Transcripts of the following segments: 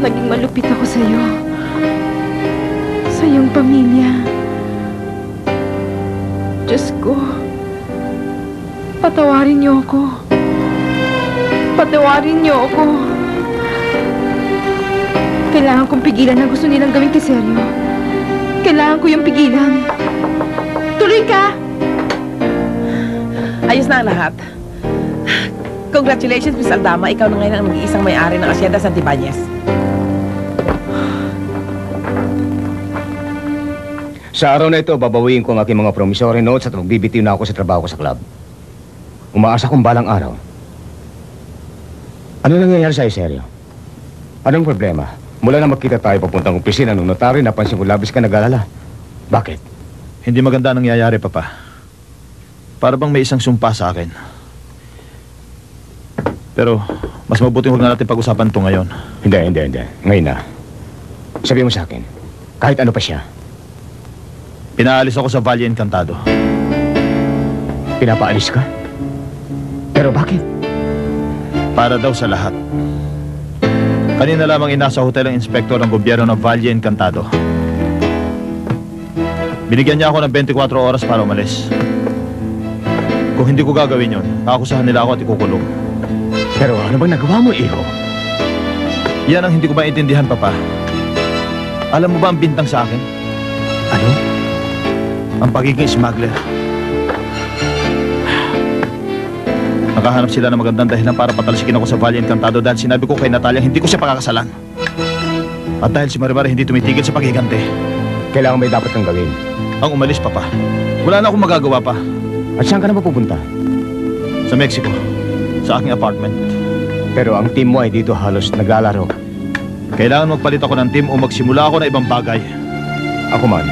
naging malupit ako sa'yo. Sa iyong pamilya. Diyos ko, patawarin niyo ako. Patawarin niyo ako. Kailangan kong pigilan ang gusto nilang gawin kay Sergio. Kailangan ko yung pigilan. Tuloy ka! Ayos na ang lahat. Congratulations, Miss Aldama. Ikaw na ngayon ang mag-iisang may-ari ng Hacienda Santibanez. Sa araw na ito, babawiin ko ang aking mga promissory notes at magbibitiw na ako sa trabaho ko sa club. Umaasa kong balang araw. Ano nangyayari sa'yo, Sergio? Anong problema? Mula na magkita tayo papuntang opisina ng notary, napansin ko labis ka nag-alala. Bakit? Hindi maganda ang nangyayari, Papa. Para bang may isang sumpa sa akin. Pero, mas mabuting huwag na natin pag-usapan ito ngayon. Hindi. Ngayon na. Sabihin mo sa akin, kahit ano pa siya. Pinaalis ako sa Valle Encantado. Pinapaalis ka? Pero bakit? Para daw sa lahat. Kanina lamang inasa hotel ang inspektor ng gobyerno ng Valle Encantado. Binigyan niya ako ng 24 oras para umalis. Kung hindi ko gagawin yun, kakakusahan nila ako at ikukulong. Pero ano bang nagawa mo, iho? Yan ang hindi ko maintindihan, Papa. Alam mo ba ang bintang sa akin? Ano? Ang pagiging smuggler. Nakahanap sila ng magandang dahilan para patalsikin ako sa Valle Encantado dahil sinabi ko kay Natalia hindi ko siya pakakasalan. At dahil si Marimar hindi tumitigil sa paghiganti. Kailangan may dapat kang gawin. Ang umalis, Papa. Wala na akong magagawa pa. At saan ka na mapupunta? Sa Mexico. Sa aking apartment. Pero ang team mo ay dito halos naglalaro. Kailangan magpalit ako ng team o magsimula ako na ibang bagay. Ako man,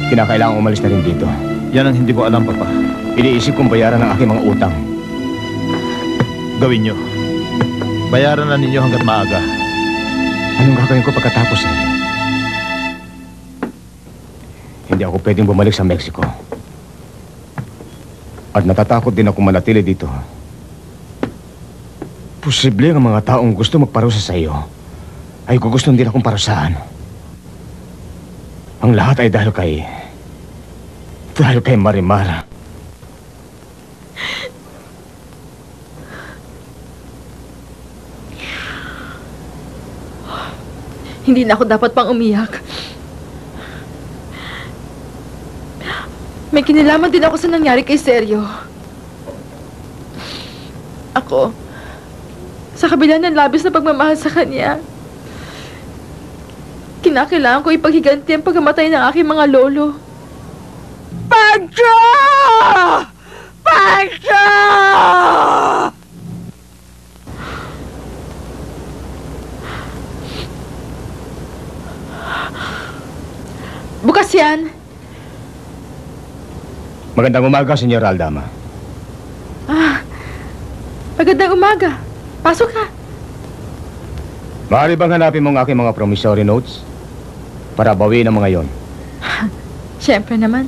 kinakailangan umalis na rin dito. Yan ang hindi ko alam, Papa. Iniisip kong bayaran ang aking mga utang. Gawin nyo. Bayaran na ninyo hanggat maaga. Anong gagawin ko pagkatapos eh? Hindi ako pwedeng bumalik sa Mexico. At natatakot din ako manatili dito. Posible ang mga taong gusto magparusa sa iyo ay gugustuhin din akong parusahan. Ang lahat ay dahil kay Marimar. Hindi na ako dapat pang umiyak. May kinalaman din ako sa nangyari kay Sergio. Ako, sa kabila ng labis na pagmamahal sa kanya, kinakailangan ko ipaghiganti ang pagkamatay ng aking mga lolo. Pancho! Pancho! Bukas yan! Magandang umaga, Senyor Aldama. Magandang umaga. Pasok ka. Maaari bang hanapin mo ang aking mga promissory notes? Para bawiin ang mga yon. Siyempre naman.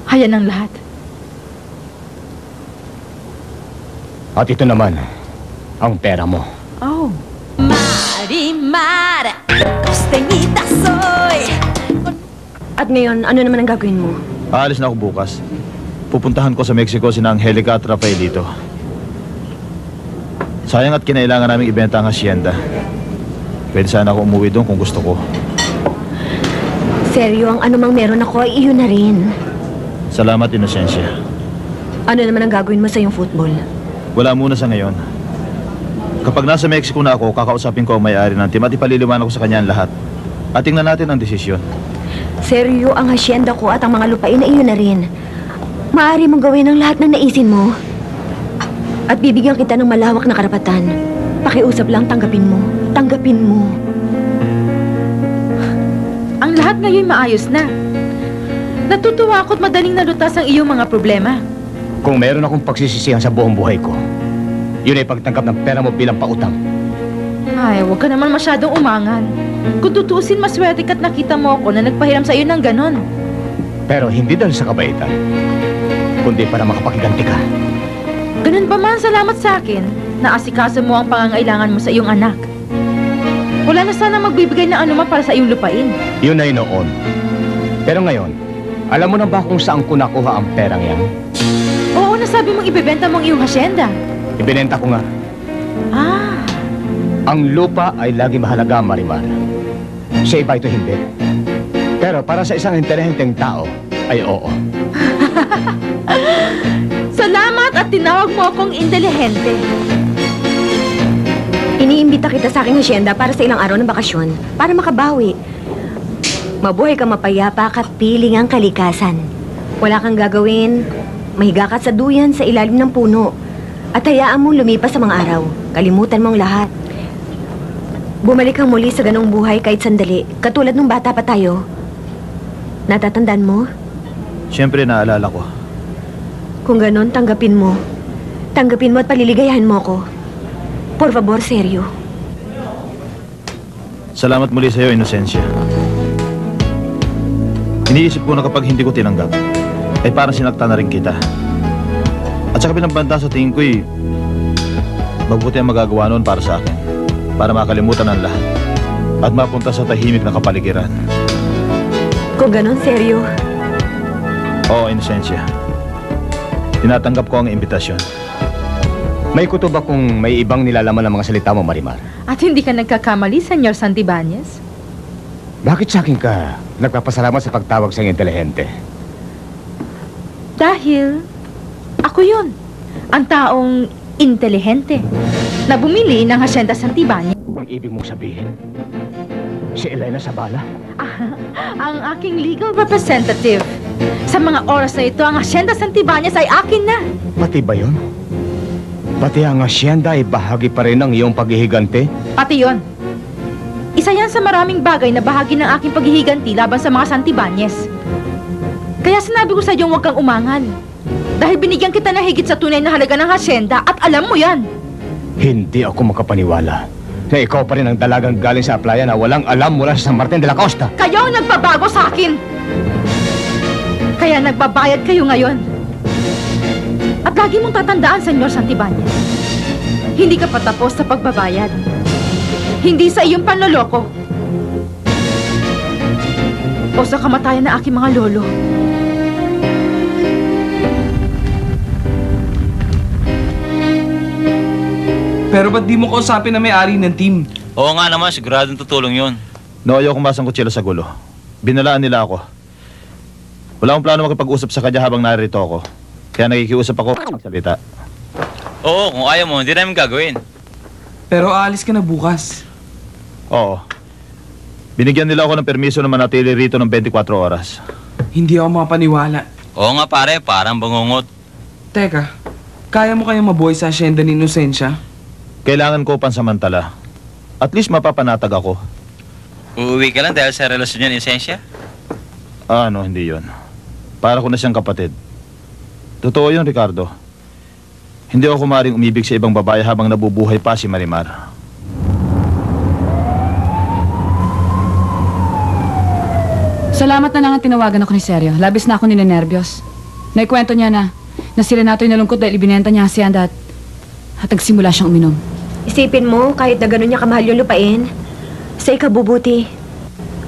Hayan ang lahat. At ito naman, ang pera mo. Oh. Marimar, costeñita soy. At ngayon, ano naman ang gagawin mo? Aalis na ako bukas. Pupuntahan ko sa Mexico sina Angelica at Rafaelito. Sayang at kinailangan naming ibenta ang hacienda. Pwede sana ako umuwi doon kung gusto ko. Seryo, ang anumang meron ako ay iyon na rin. Salamat, Inocencia. Ano naman ang gagawin mo sa iyong football? Wala muna sa ngayon. Kapag nasa Mexico na ako, kakausapin ko ang may-ari ng team at ipaliliwanag ko sa kanya ang lahat. At tingnan natin ang desisyon. Seryo, ang hacienda ko at ang mga lupain ay iyon na rin. Maaari mong gawin ang lahat ng naisin mo. At bibigyan kita ng malawak na karapatan. Pakiusap lang, tanggapin mo. Tanggapin mo. Ang lahat ngayon maayos na. Natutuwa ako't madaling nalutas ang iyong mga problema. Kung meron akong pagsisisihan sa buong buhay ko, yun ay pagtanggap ng pera mo bilang pautang. Ay, huwag ka naman masyadong umangan. Kung tutuusin, maswerte ka't nakita mo ako na nagpahiram sa iyo ng ganon. Pero hindi dahil sa kabaitan, kundi para makapakiganti ka. Ganun ba man? nga ang salamat sa akin na asikaso mo ang pangangailangan mo sa iyong anak. Wala na sana magbibigay ng anuman para sa iyong lupain. Yun ay noon. Pero ngayon, alam mo na ba kung saan ko nakuha ang perang yan? Oo, nasabi mong ibebenta mo ang iyong hasyenda. Ibinenta ko nga. Ah, Ang lupa ay lagi mahalaga, Marimar. Sa iba ito hindi. Pero para sa isang intelihenteng tao, ay oo. salamat at tinawag mo akong intelihente. Iniimbita kita sa aking hasyenda para sa ilang araw ng bakasyon, para makabawi. Mabuhay ka mapayapa at piling ang kalikasan. Wala kang gagawin, mahiga ka sa duyan sa ilalim ng puno. At hayaan mong lumipas sa mga araw. Kalimutan mo ang lahat. Bumalik kang muli sa ganong buhay kahit sandali, katulad nung bata pa tayo. Natatandaan mo? Siyempre, naalala ko. Kung ganon, tanggapin mo. Tanggapin mo at paliligayahan mo ako. Por favor, seryo. Salamat muli sa iyo, Inocencia. Iniisip ko na kapag hindi ko tinanggap, ay parang sinaktan na rin kita. At sa kabilang banda sa tingin ko'y mabuti ang magagawa noon para sa akin. Para makalimutan ang lahat at mapunta sa tahimik na kapaligiran. Kung ganon, seryo. Oo, Inocencia. Tinatanggap ko ang imbitasyon. May kutob akong may ibang nilalaman ng mga salita mo, Marimar. At hindi ka nagkakamali, Senyor Santibanez. Bakit sa akin ka nagpapasalamat sa pagtawag sa intelihente? Dahil ako yun, ang taong intelihente na bumili ng Hacienda Santibanez. Ang ibig mong sabihin, si Elena Sabala? Ang aking legal representative. Sa mga oras na ito, ang Hacienda Santibanez ay akin na. Pati ba yun? Pati ang asyenda ay bahagi pa rin ng iyong paghihigante? Pati yon. Isa yan sa maraming bagay na bahagi ng aking paghihiganti laban sa mga Santibanez. Kaya sinabi ko sa iyo huwag kang umangal. Dahil binigyan kita ng higit sa tunay na halaga ng hasyenda at alam mo yan. Hindi ako makapaniwala na ikaw pa rin ang dalagang galing sa playa na walang alam mula sa San Martin de la Costa. Kayo ang nagbabago sa akin. Kaya nagbabayad kayo ngayon. At lagi mong tatandaan, Senyor Santibanez, hindi ka patapos sa pagbabayad. Hindi sa iyong panloloko. O sa kamatayan ng aking mga lolo. Pero ba't di mo kausapin na may-ari ng team? Oo nga naman, siguradong tutulong yun. No, ayaw kong masangkot sila sa gulo. Binalaan nila ako. Wala akong plano makipag-usap sa kanya habang narito ako. Kaya nakikiusap ako magsalita. Oo, kung ayaw mo, hindi namin gagawin. Pero aalis ka na bukas. Oo. Binigyan nila ako ng permiso na manatili rito ng 24 oras. Hindi ako makapaniwala. Oo nga pare, parang bangungot. Teka, kaya mo kayang mabuhay sa asyenda ni Inocencia? Kailangan ko pansamantala. At least mapapanatag ako. Uuwi ka lang dahil sa relasyon niya ni Esensya? Ano, hindi yon. Para ko na siyang kapatid. Totoo yun, Ricardo. Hindi ako maring umibig sa ibang babae habang nabubuhay pa si Marimar. Salamat na lang ang tinawagan ako ni Sergio. Labis na ako ninenervyos. Naikwento niya na sila nato yung nalungkot dahil ibinenta niya ang hacienda at nagsimula siyang uminom. Isipin mo, kahit na gano'n niya kamahal yung lupain, sa ikabubuti.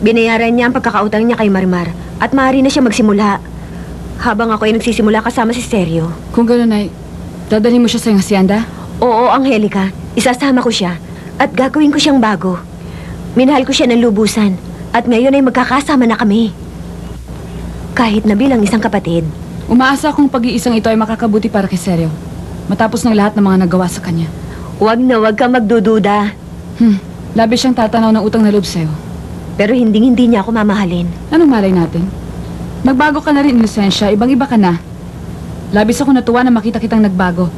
Binayaran niya ang pagkakautang niya kay Marimar at maaari na siya magsimula. Habang ako ay nagsisimula kasama si Sergio. Kung gano'n ay, dadalhin mo siya sa iyong hacienda? Oo, Angelica. Isasama ko siya at gagawin ko siyang bago. Minahal ko siya ng lubusan at ngayon ay magkakasama na kami. Kahit na bilang isang kapatid. Umaasa akong pag-iisang ito ay makakabuti para kay Sergio. Matapos ng lahat ng mga nagawa sa kanya. Huwag na huwag ka magdududa. Labis siyang tatanaw ng utang na loob sa'yo. Pero hindi niya ako mamahalin. Anong malay natin? Magbago ka na rin, Inocencia. Ibang-iba ka na. Labis ako natuwa na makita kitang nagbago.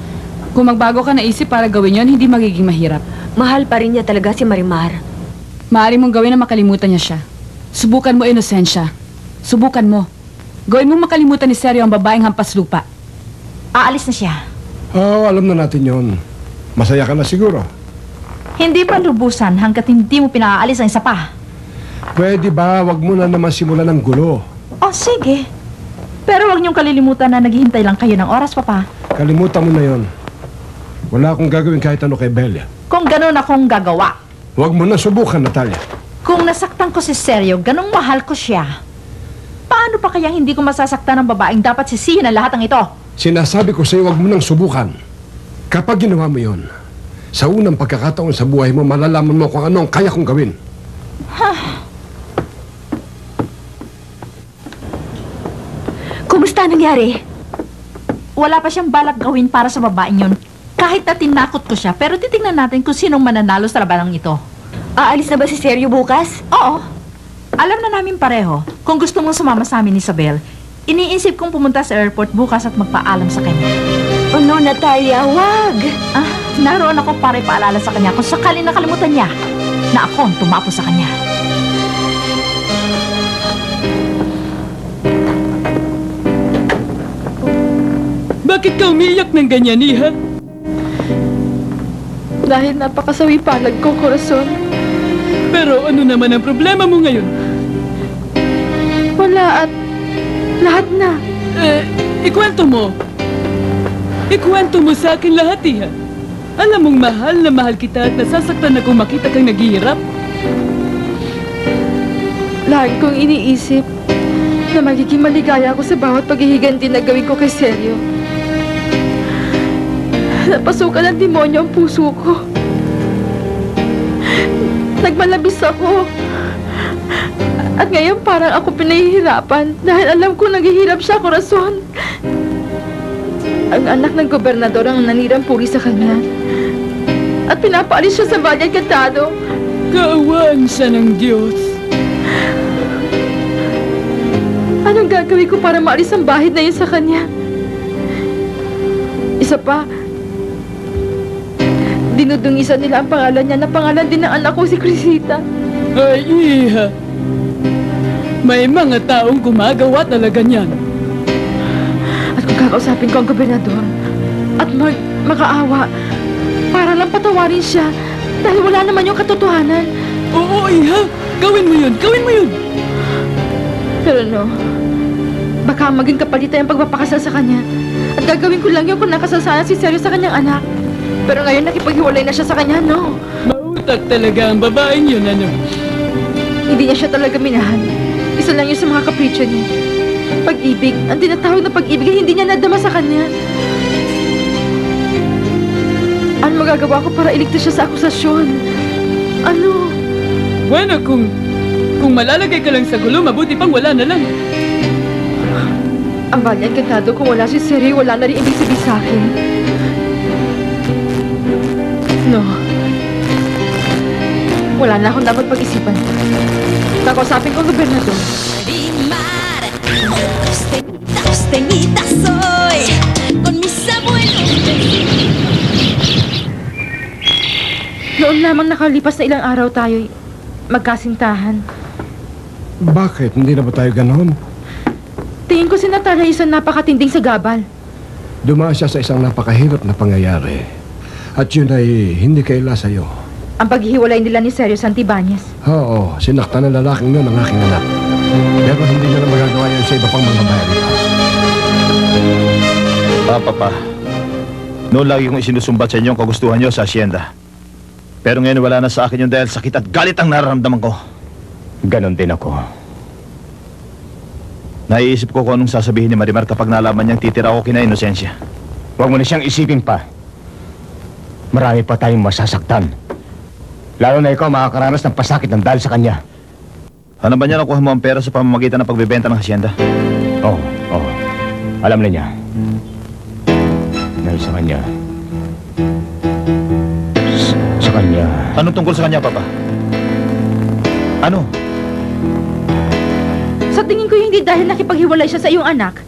Kung magbago ka na isip para gawin yon, hindi magiging mahirap. Mahal pa rin niya talaga si Marimar. Maaari mong gawin na makalimutan niya siya. Subukan mo, Inocencia. Subukan mo. Gawin mong makalimutan ni Sergio ang babaeng hampas lupa. Aalis na siya. Oo, alam na natin yon. Masaya ka na siguro. Hindi pa lubusan hanggat hindi mo pinaalis ang isa pa. Pwede ba wag mo na naman simulan ng gulo? Oh, sige. Pero huwag niyong kalilimutan na naghihintay lang kayo ng oras, Papa. Kalimutan mo na yon. Wala akong gagawin kahit ano kay Belia. Kung ganun akong gagawa. Huwag mo na subukan, Natalia. Kung nasaktan ko si Sergio, ganong mahal ko siya. Paano pa kaya hindi ko masasaktan ng babaeng dapat sisihin ang lahat ng ito? Sinasabi ko sa'yo, huwag mo nang subukan. Kapag ginawa mo yon, sa unang pagkakataon sa buhay mo, malalaman mo kung ano ang kaya kong gawin. Kumusta nangyari? Wala pa siyang balak gawin para sa babaeng yun. Kahit na tinakot ko siya, pero titingnan natin kung sinong mananalo sa labanang ito. Aalis na ba si Sergio bukas? Oo. Alam na namin pareho. Kung gusto mong sumama sa amin, Isabel, iniisip kong pumunta sa airport bukas at magpaalam sa kanya. Oh no, Natalia, wag! Naroon ako para ipaalala sa kanya kung sakali nakalimutan niya na ako ang tumapo sa kanya. Bakit ka umiiyak ng ganyan, Iha? Dahil napakasawi palad ko, Corazon. Pero ano naman ang problema mo ngayon? Wala at lahat na. Ikwento mo. Ikwento mo sa akin lahat, Iha. Alam mong mahal na mahal kita at nasasaktan na kung makita kang naghihirap. Lagi kong iniisip na magiging maligaya ako sa bawat paghihiganti na gawin ko kay Sergio. Napasukan ng demonyo ang puso ko. Nagmalabis ako. At ngayon parang ako pinahihirapan dahil alam ko naghihirap siya, Corazon. Ang anak ng gobernador ang nanirang puri sa kanya. At pinapaalis siya sa Valle Encantado. Kaawaan siya ng Diyos. Anong gagawin ko para maalis ang bahid na yun sa kanya? Isa pa, dinudungisan nila ang pangalan niya na pangalan din ng anak ko si Crisita. Ay, Iha. May mga taong gumagawa talaga niyan. At kung kakausapin ko ang gobernador at makaawa, para lang patawarin siya dahil wala naman yung katotohanan. Oo, Iha. Gawin mo yun. Gawin mo yun. Pero no, baka maging kapalitan yung pagpapakasal sa kanya. At gagawin ko lang yun kung nakasal sana si Sergio sa kanyang anak. Pero ngayon nakipaghiwalay na siya sa kanya, no? Mautak talaga ang babaeng yun, ano? Hindi niya siya talaga minahal. Isa lang yun sa mga kapritsyo niya. Pag-ibig, ang tinatawag na pag-ibig ay hindi niya nadama sa kanya. Ano magagawa ko para iligtas siya sa akusasyon? Ano? Bueno, kung malalagay ka lang sa gulo, mabuti pang wala na lang. Ang Valle Encantado, kung wala si Sergio, wala na rin ibig sabihin sa akin. No. Wala na akong dapat pag-isipan. Kakausapin ko ang gobernador. Costeñita soy, con mis abuelos. Noon lamang nakalipas na ilang araw tayo'y magkasintahan. Bakit? Hindi na ba tayo ganon? Tingin ko si Natalia isang napakatinding sagabal. Dumaan siya sa isang napakahirap na pangyayari. At yun ay hindi kaila sa'yo. Ang paghihiwalay nila ni Sergio Santibanez. Oo, sinaktan ng lalaking yun ang aking anak. Pero hindi niya na magagawa yun sa iba pang mga babae rito. Papa, noon lagi kong isinusumbat sa inyo ang kagustuhan niyo sa asyenda. Pero ngayon wala na sa akin yun dahil sakit at galit ang nararamdaman ko. Ganon din ako. Naiisip ko kung anong sasabihin ni Marimar kapag nalaman niyang titira ako kina Inosensya. Huwag mo na siyang isipin pa. Marami pa tayong masasaktan. Lalo na ikaw makakaranas ng pasakit ng dahil sa kanya. Ano ba niya nakuha mo ang pera sa pamamagitan ng pagbebenta ng hasyenda? Oo. Alam na niya. Dahil sa kanya. Sa kanya. Anong tungkol sa kanya, Papa? Ano? Sa tingin ko hindi dahil nakipaghiwalay siya sa iyong anak.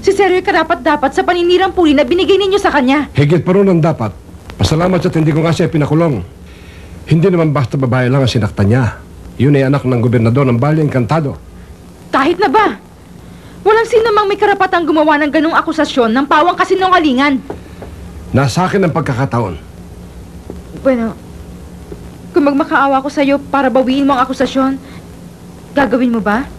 Si Sergio karapat-dapat sa paninirang puri na binigay ninyo sa kanya. Higit pa ron ang dapat. Pasalamat sa hindi ko nga siya pinakulong. Hindi naman basta babae lang ang sinaktan niya. Yun ay anak ng gobernador ng Valle Encantado. Kahit na ba? Walang sino mang may karapatang gumawa ng ganong akusasyon ng pawang kasinungalingan. Nasa akin ang pagkakataon. Bueno, kung magmakaawa ko sa iyo para bawiin mo ang akusasyon, gagawin mo ba?